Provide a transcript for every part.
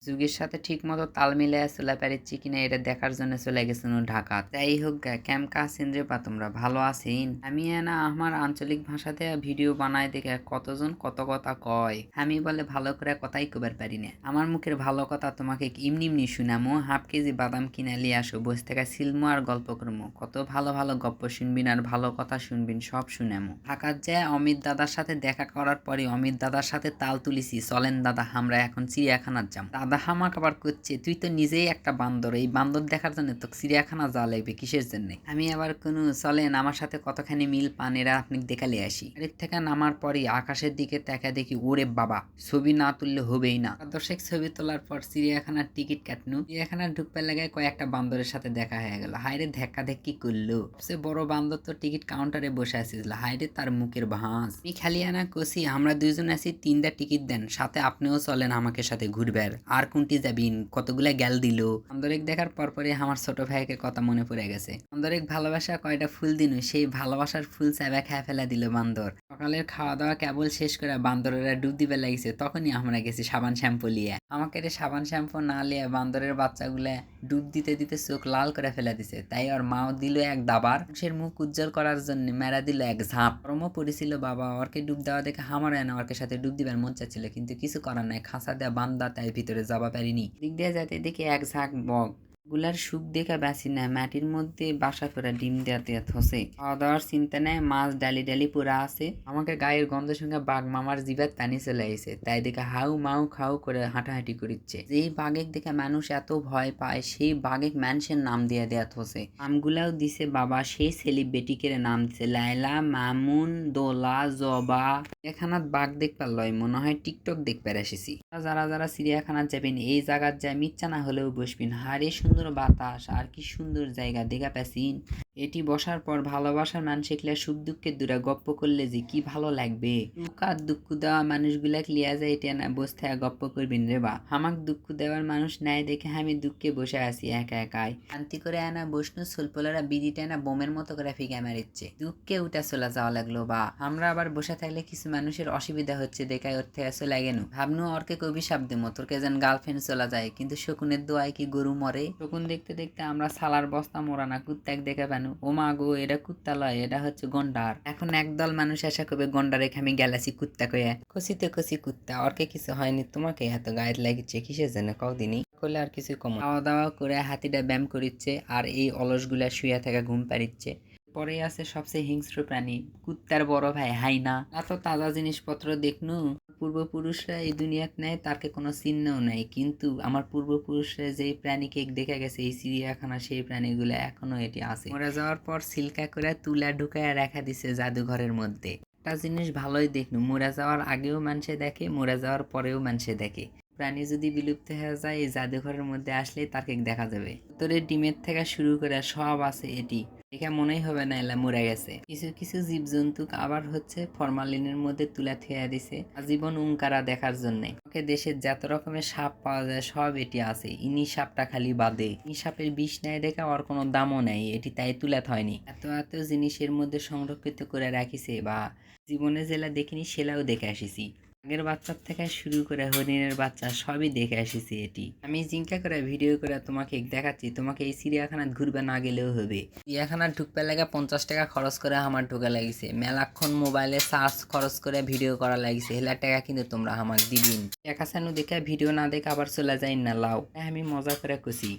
যুগের সাথে ঠিকমতো তাল মিলাইয়া চলা পারিচ্ছি কিনা এটা দেখার জন্য চলে গেছিল ঢাকা। যাই হোক গা, কেমকা আছেন রে বা তোমরা, ভালো আছেন? আমি না আমার আঞ্চলিক ভাষাতে ভিডিও বানাই দেখে কতজন কত কথা কয়, আমি বলে ভালো করে কথাই কবার পারি না। আমার মুখের ভালো কথা তোমাকে এমনি এমনি শুনামো, হাফ কেজি বাদাম কিনা লিয়ে আসো, বসে থেকে সিলমো আর গল্প করবো, কত ভালো ভালো গল্প শুনবিন আর ভালো কথা শুনবিন, সব শুনামো। ঢাকার যায় অমিত দাদার সাথে দেখা করার পরে অমিত দাদার সাথে তাল তুলিছি, চলেন দাদা আমরা এখন চিড়িয়াখানার যাম। দাদা হামাক আবার করছে, তুই তো নিজেই একটা বান্দর, এই বান্দর দেখার জন্য তো চিড়িয়াখানা যাওয়া লাগবে কিসের জন্য? আমি আবার কোনো চলেন আমার সাথে কতখানি মিল পান এরা আপনি দেখালে আসি। এর থেকে নামার পরে আকাশের দিকে তাকা দেখি, ওরে বাবা, ছবি না তুললে হবেই না। দর্শক ছবি তোলার পর চিড়িয়াখানার টিকিট কাটনু, চিড়িয়াখানার ঢুকতে লাগায় কয়েকটা বান্দরের সাথে দেখা হয়ে গেল। হাইরে ধাক্কা ধাক্কি করলো, সবচেয়ে বড় বান্দর তো টিকিট কাউন্টারে বসে আসছিল, হাইরে তার মুখের ভাঁজ। আমি খালি আনা কষি, আমরা দুইজন আছি, 3টা টিকিট দেন, সাথে আপনিও চলেন আমাকে সাথে ঘুরবার। আর কোনটি যাবিন? কতগুলা গ্যাল দিল। বান্দরেক দেখার পরপরই আমার ছোট ভাইকে কথা মনে পড়ে গেছে। বান্দরেক ভালোবাসা কয়টা ফুল দিনু, সেই ভালোবাসার ফুল চাবা খেয়ে ফেলা দিল বান্দর। সকালের খাওয়া দাওয়া কেবল শেষ করে বান্দরেরা ডুব দিবে লাগিছে, তখনই আমরা গেছি সাবান শ্যাম্পু লিয়ে। আমাকে রে সাবান শ্যাম্পু না লিয়ে বান্দরের বাচ্চাগুলা ডুব দিতে দিতে চোখ লাল করে ফেলে দিছে, তাই ওর মাও দিল এক দাবার, মানুষের মুখ উজ্জ্বল করার জন্য মেরা দিল এক ঝাঁপ। গরমও পড়েছিল বাবা, ওরকে ডুব দেওয়া দেখে আমার না ওরকে সাথে ডুব দিবার মন চাচ্ছিল, কিন্তু কিছু করার নাই, খাঁচা দেওয়া বান্দা, তাই ভিতরে যাবা পারিনি। দিক দিয়ে যাতে দেখি এক ঝাঁক বক, গুলার সুখ দেখা বাঁচি না, মাটির মধ্যে বাসা করে ডিম দেওয়াতে থসে। খাওয়া দাওয়ার চিন্তা নেই, মাছ ডালি ডালি পুরা আছে। আমাকে গায়ের গন্ধ সঙ্গে বাঘ মামার জিভার টানি চলে আইছে, তাই দেখে হাউ মাউ খাউ করে হাঁটাহাঁটি করিচ্ছে। যেই বাঘেক দেখে মানুষ এত ভয় পায়, সেই বাঘেক মানুষের নাম দিয়ে দেয়া থসে। নামগুলাও দিছে বাবা সেই সেলিব্রিটিকে নাম দিছে, লাইলা, মামুন, দোলা, জবা। চিড়িয়াখানাত বাঘ দেখবার লয় মনে হয় টিকটক দেখবার এসেছি। যারা যারা চিড়িয়াখানাত যাবেন এই জায়গার যায় মিচ্ছা না হলেও বসবেন, হারে সুন্দর বাতাস আর কি সুন্দর জায়গা দেখা পেছিন। এটি বসার পর ভালোবাসার মানুষগুলা সুখ দুঃখের দূরে গপ্প করলে যে কি ভালো লাগবে। সুখ আর দুঃখ দেওয়া মানুষগুলাক লিয়া যায় এটা না বসে থাকা গপ্প করবেন রে বা। আমাক দুঃখ দেওয়ার মানুষ নাই দেখে আমি দুঃখে বসে আছি একা একাই। শান্তি করে আনা বসনু সোলপোলারা বিড়িটা না বোমের মতো করে ফিকে মারিচ্ছে, দুঃখে উঠা চলে যাওয়া লাগলো বা। আমরা আবার বসে থাকলে কিছু মানুষের অসুবিধা হচ্ছে দেখায় ওর থেকে চলে গেল, ভাবনু অর্কে অভিশাপ দেবো তোরকে যেন গার্লফ্রেন্ড চলা যায়, কিন্তু শকুনের দোয়ায় কি গরু মরে? শকুন দেখতে দেখতে আমরা সালার বস্তা মোড়ানা কুত্তাক দেখে পানু, ও মা গো এটা কুত্তা লয়, এটা হচ্ছে গন্ডার। এখন একদল মানুষ আশা করবে গন্ডার রেখে আমি গেলাছি কুত্তা কয়ে, খুশিতে খুশি কুত্তা, অর্কে কিছু হয়নি, তোমাকে এত গায়ে লাগিচ্ছে কিসের জন্য কদিনই করলে আর কিছু কম। খাওয়া দাওয়া করে হাতিটা ব্যায়াম করিচ্ছে আর এই অলসগুলা শুয়ে থাকা ঘুম পাড়িচ্ছে। পরে আছে সবচেয়ে হিংস্র প্রাণী, কুত্তার বড় ভাই হাইনা। এত তাজা জিনিসপত্র দেখনু, পূর্বপুরুষরা এই দুনিয়াত নেয় তারকে কোনো চিহ্নও নাই, কিন্তু আমার পূর্বপুরুষরা যেই প্রাণীকে দেখে গেছে এই চিড়িয়াখানা, সেই প্রাণীগুলো এখনো এটি আছে। মরে যাওয়ার পর সিল্কা করে তুলা ঢুকায় রাখা দিছে জাদুঘরের মধ্যে। একটা জিনিস ভালোই দেখনু, মরে যাওয়ার আগেও মানুষে দেখে, মরে যাওয়ার পরেও মানুষে দেখে। প্রাণী যদি বিলুপ্ত হয়ে যায় এই জাদুঘরের মধ্যে আসলে তাকে দেখা যাবে। তোরে ডিমের থেকে শুরু করে সব আছে এটি, দেখে মনেই হবে না এলা মরে গেছে। কিছু কিছু জীবজন্তু আবার হচ্ছে ফরমালিনের মধ্যে তুলে থেয়া দিছে আজীবন উঙ্কারা দেখার জন্য। ওকে দেশের যত রকমের সাপ পাওয়া যায় সব এটি আছে, ইনি সাপটা খালি বাদে। ইনি সাপের বিষ নেয় দেখে ওর কোনো দামও নেই, এটি তাই তুলে হয়নি। এত এত জিনিসের মধ্যে সংরক্ষিত করে রাখিছে বা জীবনে জেলা দেখিনি সেলাও দেখে আসিছি। আগের বাচ্চার থেকে শুরু করে হরিণের বাচ্চা সবই দেখে এসেছি এটি। আমি জিঙ্কা করে ভিডিও করে তোমাকে দেখাচ্ছি, তোমাকে এই চিড়িয়াখানায় ঘুরবে না গেলেও হবে। চিড়িয়াখানা ঢুকতে লাগে 50 টাকা খরচ করে আমার ঢোকা লাগিছে, মেলাক্ষণ মোবাইলে চার্জ খরচ করে ভিডিও করা লাগিছে, হেলা টাকা কিন্তু তোমরা আমার দিবিন। টাকা চানু দেখে ভিডিও না দেখে আবার চলে যাই না লাও, আমি মজা করে খুশি।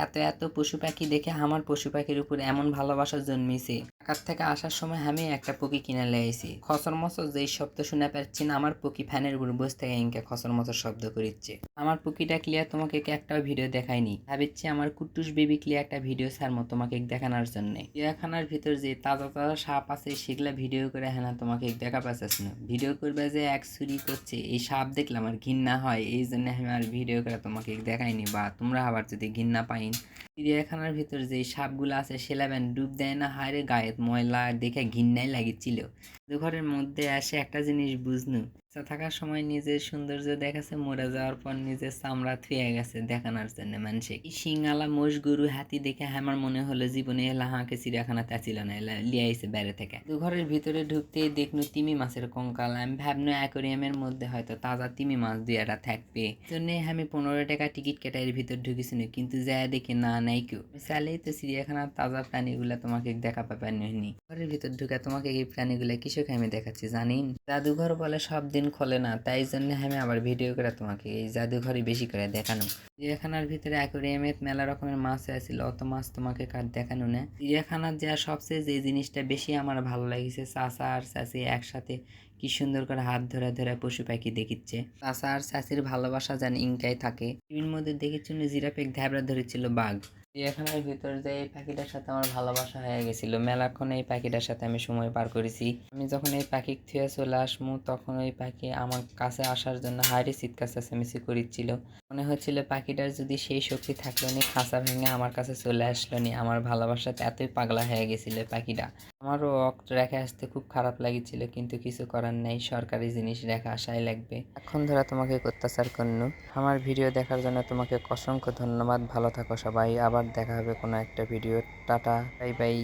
এত এত পশু পাখি দেখে আমার পশু পাখির উপর এমন ভালোবাসা জন্মিছে। ঢাকার থেকে আসার সময় আমি একটা পক্ষী কিনে লেগেছি, খসর মসর যেই শব্দ শুনে পাচ্ছি না, আমার পক্ষী ফ্যানের উপর বসে থেকে ইনকে খসর মসর শব্দ করিচ্ছে। আমার পক্ষীটা ক্লিয়ার তোমাকে একটাও ভিডিও দেখায়নি, ভাবিচ্ছি আমার কুট্টুস বেবি ক্লিয়ার একটা ভিডিও ছাড়মো তোমাকে দেখানোর জন্য। চিড়িয়াখানার ভিতর যে তাজা তাজা সাপ আছে সেগুলা ভিডিও করে হ্যাঁ তোমাকে দেখা পাচ্ছিস না, ভিডিও করবে যে এক চুরি করছে এই সাপ দেখলে আমার ঘৃণা হয়, এই জন্য আমি আর ভিডিও করে তোমাকে দেখাইনি, বা তোমরা আবার যদি ঘৃণা পাইন চিড়িয়াখানার ভিতর যে সাপগুলো আছে সেলাবেন ডুব দেয় না, হায়রে গায়ে ময়লা দেখে ঘিন্নাই লাগিচ্ছিল। জাদুঘরের মধ্যে এসে একটা জিনিস বুঝনু, বাচ্চা থাকার সময় নিজের সৌন্দর্য দেখাচ্ছে, মরে যাওয়ার পর নিজের চামড়া থুয়ে গেছে দেখানোর জন্য মানুষে। এই সিংআলা মোষ গরু হাতি দেখে আমার মনে হলো জীবনে এলা হাঁকে চিড়িয়াখানাতে ছিল না, এলা লিয়াইছে বাইরে থেকে। জাদুঘরের ভিতরে ঢুকতেই দেখনু তিমি মাছের কঙ্কাল। আমি ভাবনু অ্যাকোরিয়ামের মধ্যে হয়তো তাজা তিমি মাছ দুইটা থাকবে, জন্য আমি 15 টাকা টিকিট কেটে এর ভিতর ঢুকেছিল, কিন্তু যায় দেখি না নাই কেউ। চাইলেই তো চিড়িয়াখানার তাজা প্রাণীগুলা তোমাকে দেখা পাবেন নি। ঘরের ভিতর ঢুকে তোমাকে এই প্রাণীগুলা কৃষক আমি দেখাচ্ছি জানিন। জাদুঘর বলে সব দিন খোলে না, তাই জন্য আমি আবার ভিডিও করে তোমাকে এই জাদুঘরে বেশি করে দেখানো। চিড়িয়াখানার ভিতরে অ্যাকোরিয়ামে মেলা রকমের মাছ আছিল, অত মাছ তোমাকে কার দেখানো না। চিড়িয়াখানার যা সবচেয়ে যে জিনিসটা বেশি আমার ভালো লাগিছে, চাচা আর চাচি একসাথে কি সুন্দর করে হাত ধরে ধরে পশু পাখি দেখিচ্ছে। চাচা আর চাচির ভালোবাসা যেন ইনটাই থাকে। টিভির মধ্যে দেখেছিল জিরাফে ঘাবড়া ধরেছিল বাঘ। চিড়িয়াখানার ভিতর যে এই পাখিটার সাথে আমার ভালোবাসা হয়ে গেছিল, মেলাক্ষণ এই পাখিটার সাথে আমি সময় পার করেছি। আমি যখন এই পাখি থুয়ে চলে আসমু তখন ওই পাখি আমার কাছে আসার জন্য হাইরে চিৎকার চেঁচামেচি করিচ্ছিল। মনে হচ্ছিল পাখিটার যদি সেই শক্তি থাকলো নি, খাঁচা ভেঙে আমার কাছে চলে আসলো নি। আমার ভালোবাসাতে এতই পাগলা হয়ে গেছিল পাখিটা। আমারও রেখে আসতে খুব খারাপ লাগিছিল, কিন্তু কিছু করার নেই, সরকারি জিনিস রেখে আসাই লাগবে। এখন ধরে তোমাকে অত্যাচার করনু। আমার ভিডিও দেখার জন্য তোমাকে অসংখ্য ধন্যবাদ। ভালো থাকো সবাই, আবার দেখা হবে কোনো একটা ভিডিও। Tata, bye bye.